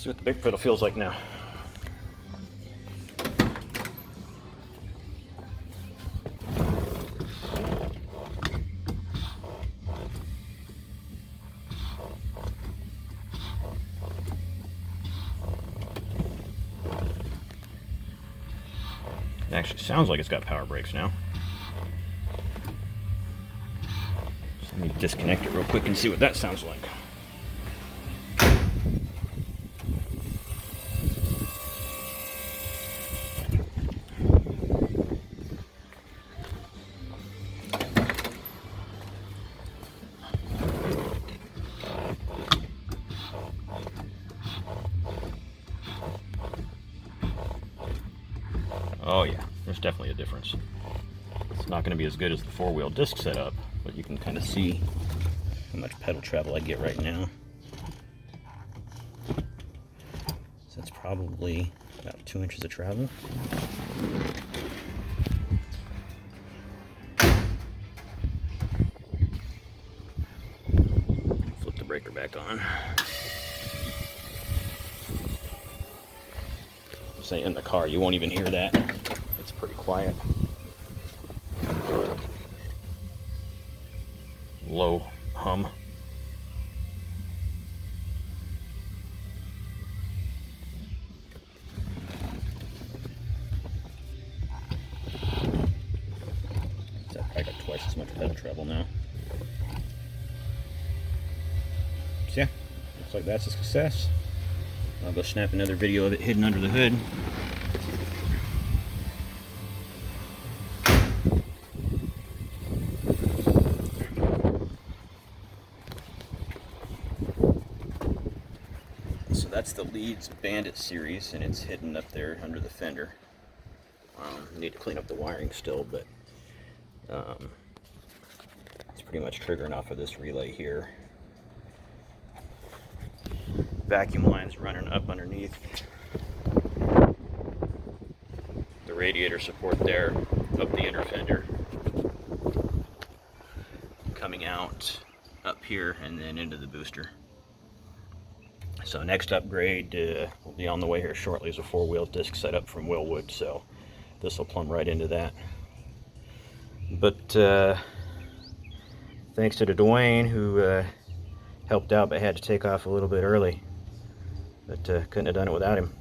See what the big pedal feels like now. It actually sounds like it's got power brakes now. So let me disconnect it real quick and see what that sounds like. Oh yeah, there's definitely a difference. It's not going to be as good as the four-wheel disc setup, but you can kind of see how much pedal travel I get right now. So that's probably about 2 inches of travel. Flip the breaker back on. Say in the car, you won't even hear that. It's pretty quiet. Low hum. So I got twice as much pedal treble now. So yeah, looks like that's a success. I'll go snap another video of it hidden under the hood. So that's the Leeds Bandit series, and it's hidden up there under the fender. Need to clean up the wiring still, but it's pretty much triggering off of this relay here. Vacuum lines running up underneath the radiator support there, up the inner fender, coming out up here and then into the booster. So next upgrade will be on the way here shortly, is a four-wheel disc setup from Willwood, so this will plumb right into that. But thanks to Dwayne, who helped out but had to take off a little bit early. But couldn't have done it without him.